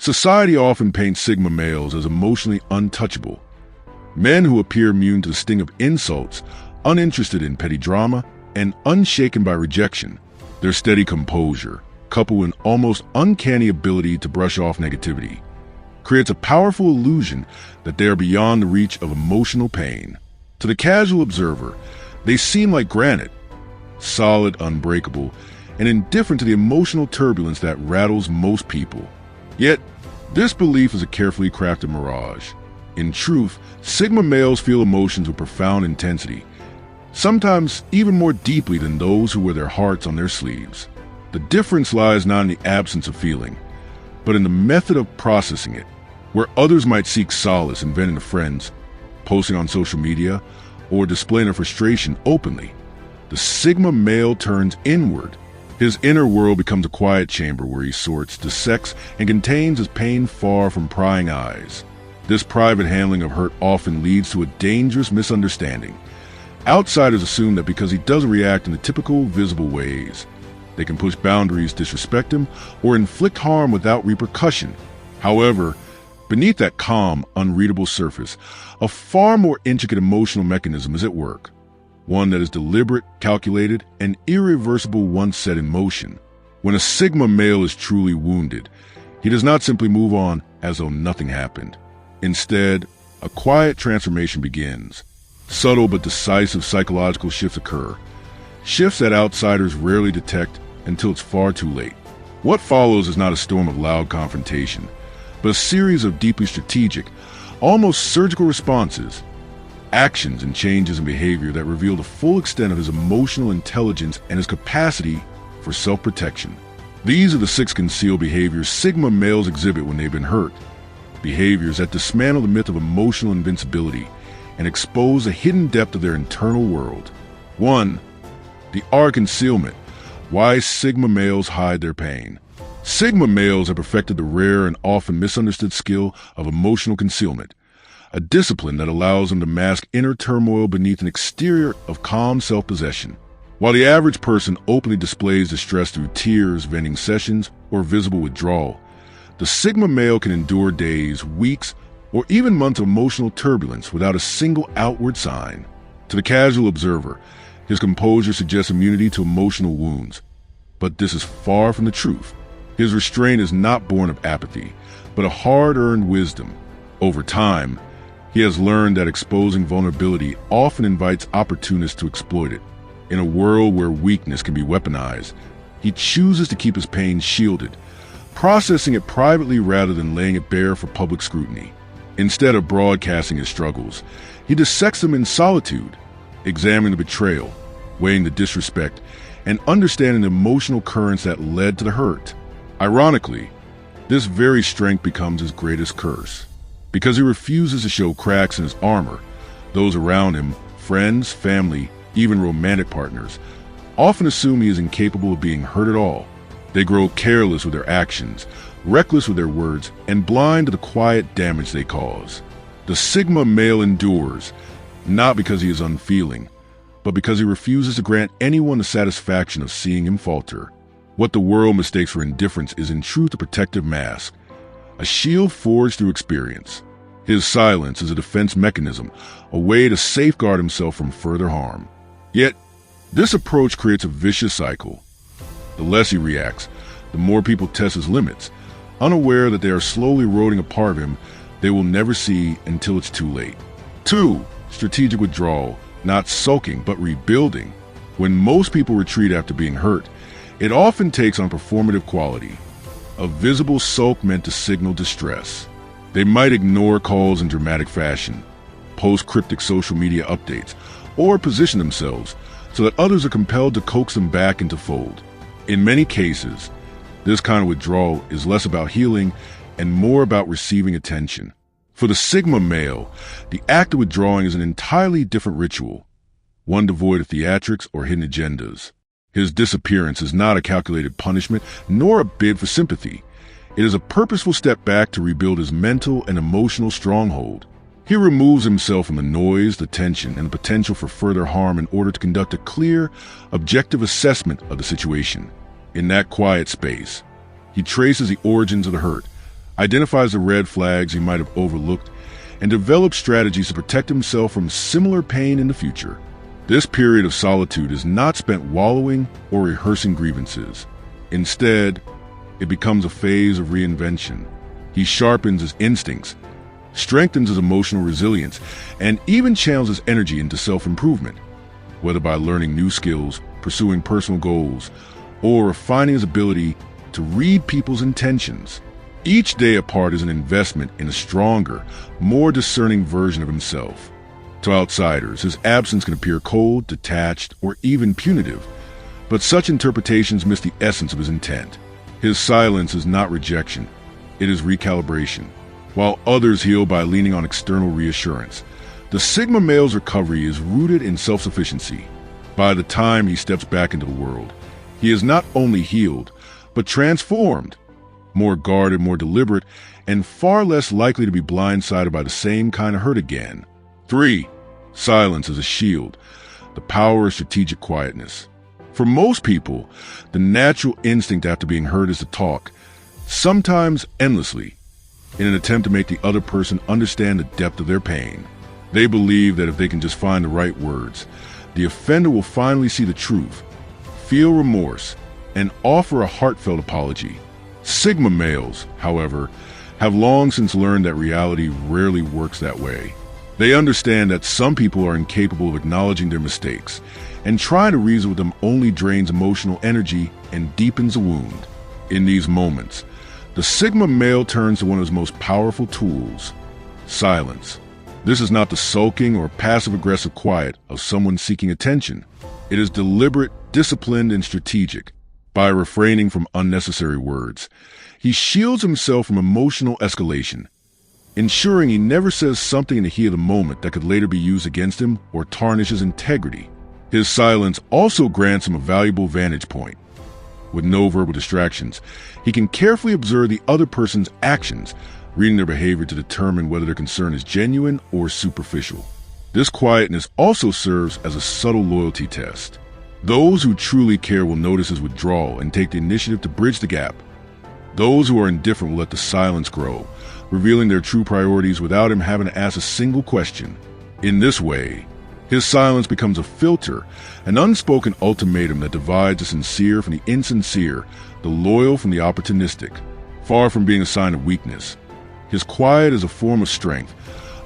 Society often paints Sigma males as emotionally untouchable, men who appear immune to the sting of insults, uninterested in petty drama, and unshaken by rejection. Their steady composure, coupled with an almost uncanny ability to brush off negativity, creates a powerful illusion that they are beyond the reach of emotional pain. To the casual observer, they seem like granite, solid, unbreakable, and indifferent to the emotional turbulence that rattles most people. Yet, this belief is a carefully crafted mirage. In truth, Sigma males feel emotions with profound intensity, sometimes even more deeply than those who wear their hearts on their sleeves. The difference lies not in the absence of feeling, but in the method of processing it. Where others might seek solace in venting to friends, posting on social media, or displaying their frustration openly, the Sigma male turns inward. His inner world becomes a quiet chamber where he sorts, dissects, and contains his pain far from prying eyes. This private handling of hurt often leads to a dangerous misunderstanding. Outsiders assume that because he doesn't react in the typical visible ways, they can push boundaries, disrespect him, or inflict harm without repercussion. However, beneath that calm, unreadable surface, a far more intricate emotional mechanism is at work. One that is deliberate, calculated, and irreversible once set in motion. When a Sigma male is truly wounded, he does not simply move on as though nothing happened. Instead, a quiet transformation begins. Subtle but decisive psychological shifts occur, shifts that outsiders rarely detect until it's far too late. What follows is not a storm of loud confrontation, but a series of deeply strategic, almost surgical responses, actions and changes in behavior that reveal the full extent of his emotional intelligence and his capacity for self-protection. These are the 6 concealed behaviors Sigma males exhibit when they've been hurt. Behaviors that dismantle the myth of emotional invincibility and expose the hidden depth of their internal world. 1. The art of concealment. Why Sigma males hide their pain. Sigma males have perfected the rare and often misunderstood skill of emotional concealment, a discipline that allows them to mask inner turmoil beneath an exterior of calm self-possession. While the average person openly displays distress through tears, venting sessions, or visible withdrawal, the Sigma male can endure days, weeks, or even months of emotional turbulence without a single outward sign. To the casual observer, his composure suggests immunity to emotional wounds. But this is far from the truth. His restraint is not born of apathy, but a hard-earned wisdom. Over time, he has learned that exposing vulnerability often invites opportunists to exploit it. In a world where weakness can be weaponized, he chooses to keep his pain shielded, processing it privately rather than laying it bare for public scrutiny. Instead of broadcasting his struggles, he dissects them in solitude, examining the betrayal, weighing the disrespect, and understanding the emotional currents that led to the hurt. Ironically, this very strength becomes his greatest curse. Because he refuses to show cracks in his armor, those around him, friends, family, even romantic partners, often assume he is incapable of being hurt at all. They grow careless with their actions, reckless with their words, and blind to the quiet damage they cause. The Sigma male endures, not because he is unfeeling, but because he refuses to grant anyone the satisfaction of seeing him falter. What the world mistakes for indifference is in truth a protective mask, a shield forged through experience. His silence is a defense mechanism, a way to safeguard himself from further harm. Yet, this approach creates a vicious cycle. The less he reacts, the more people test his limits, unaware that they are slowly eroding a part of him they will never see until it's too late. 2. Strategic withdrawal, not sulking, but rebuilding. When most people retreat after being hurt, it often takes on performative quality, a visible sulk meant to signal distress. They might ignore calls in dramatic fashion, post cryptic social media updates, or position themselves so that others are compelled to coax them back into fold. In many cases, this kind of withdrawal is less about healing and more about receiving attention. For the Sigma male, the act of withdrawing is an entirely different ritual, one devoid of theatrics or hidden agendas. His disappearance is not a calculated punishment, nor a bid for sympathy. It is a purposeful step back to rebuild his mental and emotional stronghold. He removes himself from the noise, the tension, and the potential for further harm in order to conduct a clear, objective assessment of the situation. In that quiet space, he traces the origins of the hurt, identifies the red flags he might have overlooked, and develops strategies to protect himself from similar pain in the future. This period of solitude is not spent wallowing or rehearsing grievances. Instead, it becomes a phase of reinvention. He sharpens his instincts, strengthens his emotional resilience, and even channels his energy into self-improvement, whether by learning new skills, pursuing personal goals, or refining his ability to read people's intentions. Each day apart is an investment in a stronger, more discerning version of himself. To outsiders, his absence can appear cold, detached, or even punitive, but such interpretations miss the essence of his intent. His silence is not rejection, it is recalibration. While others heal by leaning on external reassurance, the Sigma male's recovery is rooted in self-sufficiency. By the time he steps back into the world, he is not only healed, but transformed, more guarded, more deliberate, and far less likely to be blindsided by the same kind of hurt again. 3. Silence as a shield, the power of strategic quietness. For most people, the natural instinct after being hurt is to talk, sometimes endlessly, in an attempt to make the other person understand the depth of their pain. They believe that if they can just find the right words, the offender will finally see the truth, feel remorse, and offer a heartfelt apology. Sigma males, however, have long since learned that reality rarely works that way. They understand that some people are incapable of acknowledging their mistakes, and trying to reason with them only drains emotional energy and deepens a wound. In these moments, the Sigma male turns to one of his most powerful tools: silence. This is not the sulking or passive-aggressive quiet of someone seeking attention. It is deliberate, disciplined, and strategic. By refraining from unnecessary words, he shields himself from emotional escalation, ensuring he never says something in the heat of the moment that could later be used against him or tarnish his integrity. His silence also grants him a valuable vantage point. With no verbal distractions, he can carefully observe the other person's actions, reading their behavior to determine whether their concern is genuine or superficial. This quietness also serves as a subtle loyalty test. Those who truly care will notice his withdrawal and take the initiative to bridge the gap. Those who are indifferent will let the silence grow, revealing their true priorities without him having to ask a single question. In this way, his silence becomes a filter, an unspoken ultimatum that divides the sincere from the insincere, the loyal from the opportunistic. Far from being a sign of weakness, his quiet is a form of strength,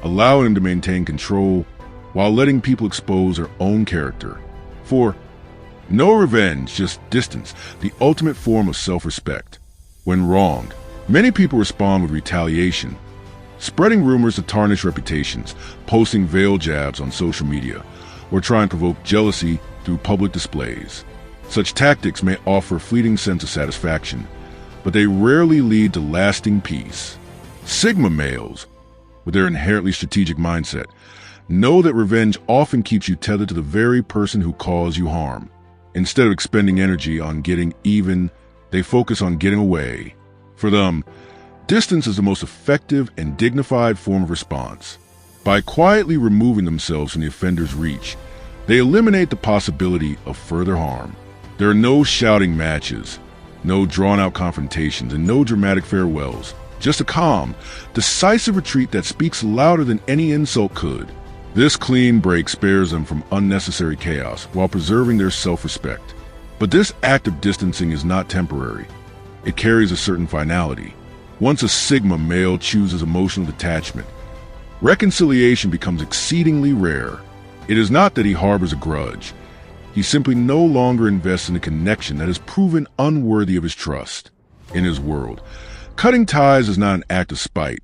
allowing him to maintain control while letting people expose their own character. For no revenge, just distance, the ultimate form of self-respect. When wronged, many people respond with retaliation, spreading rumors to tarnish reputations, posting veiled jabs on social media, or trying to provoke jealousy through public displays. Such tactics may offer a fleeting sense of satisfaction, but they rarely lead to lasting peace. Sigma males, with their inherently strategic mindset, know that revenge often keeps you tethered to the very person who caused you harm. Instead of expending energy on getting even, they focus on getting away. For them, distance is the most effective and dignified form of response. By quietly removing themselves from the offender's reach, they eliminate the possibility of further harm. There are no shouting matches, no drawn-out confrontations, and no dramatic farewells. Just a calm, decisive retreat that speaks louder than any insult could. This clean break spares them from unnecessary chaos while preserving their self-respect. But this act of distancing is not temporary. It carries a certain finality. Once a Sigma male chooses emotional detachment, reconciliation becomes exceedingly rare. It is not that he harbors a grudge. He simply no longer invests in a connection that has proven unworthy of his trust. In his world, cutting ties is not an act of spite,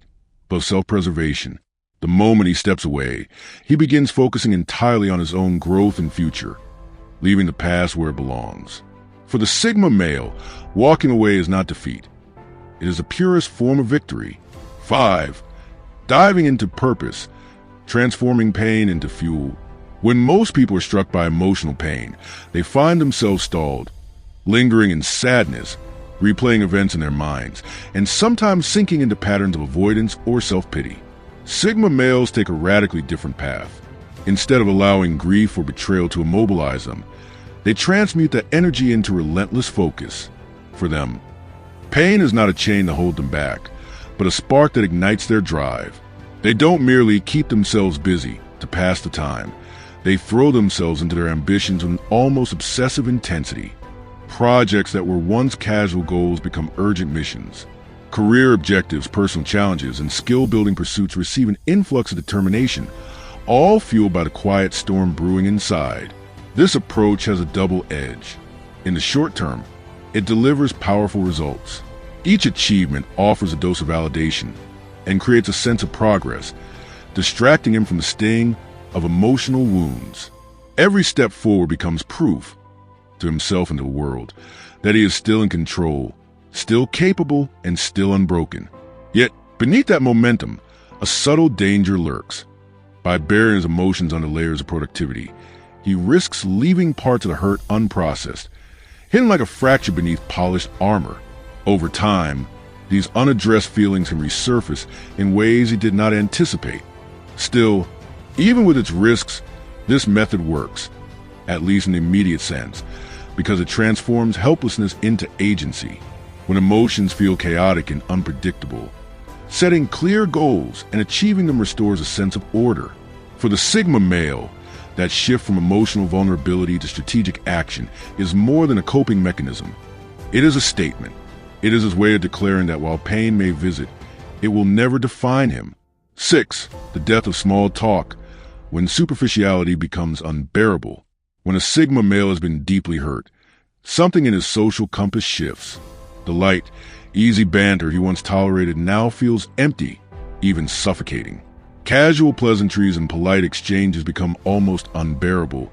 but of self-preservation. The moment he steps away, he begins focusing entirely on his own growth and future, leaving the past where it belongs. For the Sigma male, walking away is not defeat. It is the purest form of victory. 5. Diving into purpose, transforming pain into fuel. When most people are struck by emotional pain, they find themselves stalled, lingering in sadness, replaying events in their minds, and sometimes sinking into patterns of avoidance or self-pity. Sigma males take a radically different path. Instead of allowing grief or betrayal to immobilize them, they transmute that energy into relentless focus. For them, pain is not a chain to hold them back, but a spark that ignites their drive. They don't merely keep themselves busy to pass the time. They throw themselves into their ambitions with an almost obsessive intensity. Projects that were once casual goals become urgent missions. Career objectives, personal challenges, and skill-building pursuits receive an influx of determination, all fueled by the quiet storm brewing inside. This approach has a double edge. In the short term, it delivers powerful results. Each achievement offers a dose of validation and creates a sense of progress, distracting him from the sting of emotional wounds. Every step forward becomes proof to himself and to the world that he is still in control, still capable, and still unbroken. Yet, beneath that momentum, a subtle danger lurks. By burying his emotions under layers of productivity, he risks leaving parts of the hurt unprocessed, hidden like a fracture beneath polished armor. Over time, these unaddressed feelings can resurface in ways he did not anticipate. Still, even with its risks, this method works, at least in the immediate sense, because it transforms helplessness into agency. When emotions feel chaotic and unpredictable, setting clear goals and achieving them restores a sense of order. For the Sigma male, that shift from emotional vulnerability to strategic action is more than a coping mechanism. It is a statement. It is his way of declaring that while pain may visit, it will never define him. 6. The death of small talk. When superficiality becomes unbearable. When a Sigma male has been deeply hurt, something in his social compass shifts. The light, easy banter he once tolerated now feels empty, even suffocating. Casual pleasantries and polite exchanges become almost unbearable,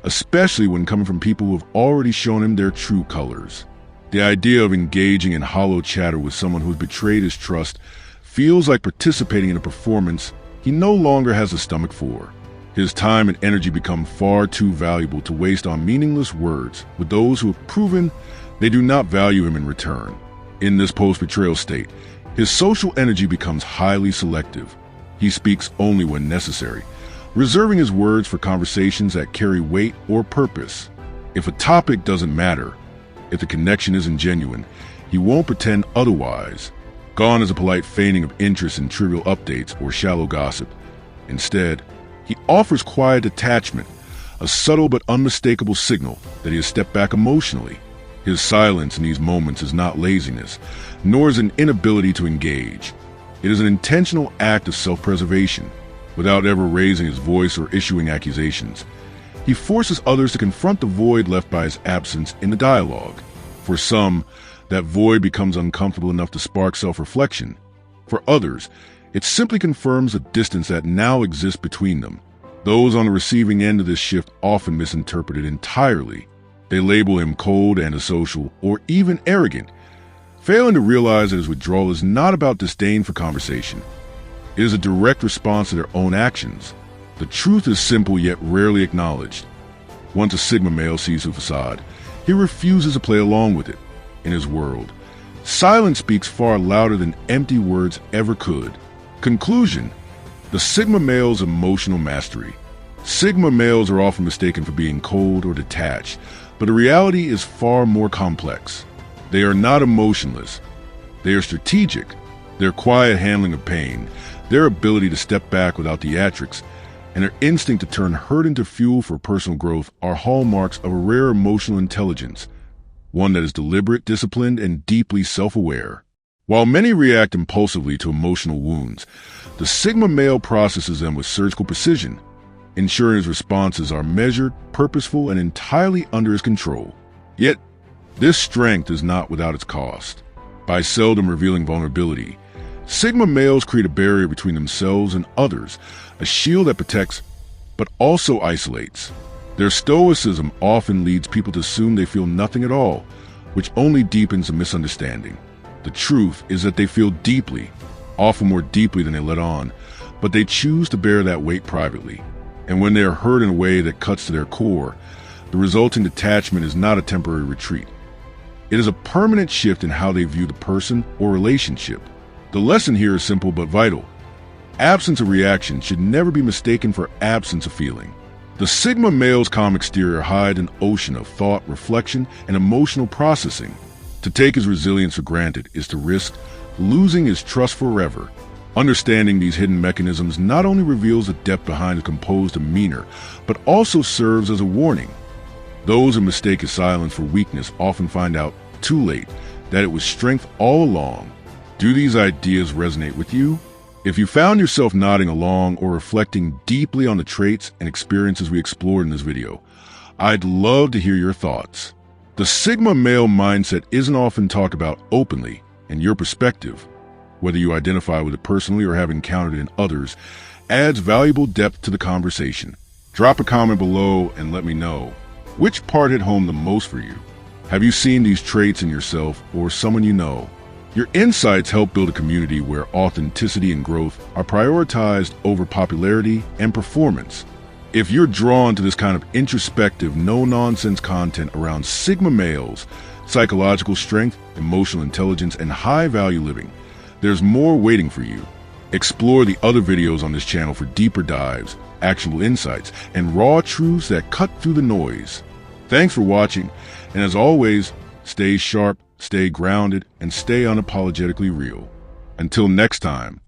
especially when coming from people who have already shown him their true colors. The idea of engaging in hollow chatter with someone who has betrayed his trust feels like participating in a performance he no longer has the stomach for. His time and energy become far too valuable to waste on meaningless words with those who have proven they do not value him in return. In this post-betrayal state, his social energy becomes highly selective. He speaks only when necessary, reserving his words for conversations that carry weight or purpose. If a topic doesn't matter, if the connection isn't genuine, he won't pretend otherwise. Gone is a polite feigning of interest in trivial updates or shallow gossip. Instead, he offers quiet detachment, a subtle but unmistakable signal that he has stepped back emotionally. His silence in these moments is not laziness, nor is an inability to engage. It is an intentional act of self-preservation. Without ever raising his voice or issuing accusations, he forces others to confront the void left by his absence in the dialogue. For some, that void becomes uncomfortable enough to spark self-reflection. For others, it simply confirms the distance that now exists between them. Those on the receiving end of this shift often misinterpret it entirely. They label him cold, antisocial, or even arrogant, failing to realize that his withdrawal is not about disdain for conversation. It is a direct response to their own actions. The truth is simple yet rarely acknowledged. Once a Sigma male sees the facade, he refuses to play along with it. In his world, silence speaks far louder than empty words ever could. Conclusion: the Sigma male's emotional mastery. Sigma males are often mistaken for being cold or detached, but the reality is far more complex. They are not emotionless. They are strategic. Their quiet handling of pain, their ability to step back without theatrics, and their instinct to turn hurt into fuel for personal growth are hallmarks of a rare emotional intelligence, one that is deliberate, disciplined, and deeply self-aware. While many react impulsively to emotional wounds, the Sigma male processes them with surgical precision, ensuring his responses are measured, purposeful, and entirely under his control. Yet, this strength is not without its cost. By seldom revealing vulnerability, Sigma males create a barrier between themselves and others, a shield that protects but also isolates. Their stoicism often leads people to assume they feel nothing at all, which only deepens a misunderstanding. The truth is that they feel deeply, often more deeply than they let on, but they choose to bear that weight privately. And when they are hurt in a way that cuts to their core, the resulting detachment is not a temporary retreat. It is a permanent shift in how they view the person or relationship. The lesson here is simple but vital. Absence of reaction should never be mistaken for absence of feeling. The Sigma male's calm exterior hides an ocean of thought, reflection, and emotional processing. To take his resilience for granted is to risk losing his trust forever. Understanding these hidden mechanisms not only reveals the depth behind a composed demeanor, but also serves as a warning. Those who mistake his silence for weakness often find out too late that it was strength all along. Do these ideas resonate with you? If you found yourself nodding along or reflecting deeply on the traits and experiences we explored in this video, I'd love to hear your thoughts. The Sigma male mindset isn't often talked about openly, and your perspective, whether you identify with it personally or have encountered it in others, adds valuable depth to the conversation. Drop a comment below and let me know, which part hit home the most for you? Have you seen these traits in yourself or someone you know? Your insights help build a community where authenticity and growth are prioritized over popularity and performance. If you're drawn to this kind of introspective, no-nonsense content around Sigma males, psychological strength, emotional intelligence, and high-value living, there's more waiting for you. Explore the other videos on this channel for deeper dives, actionable insights, and raw truths that cut through the noise. Thanks for watching, and as always, stay sharp, stay grounded, and stay unapologetically real. Until next time.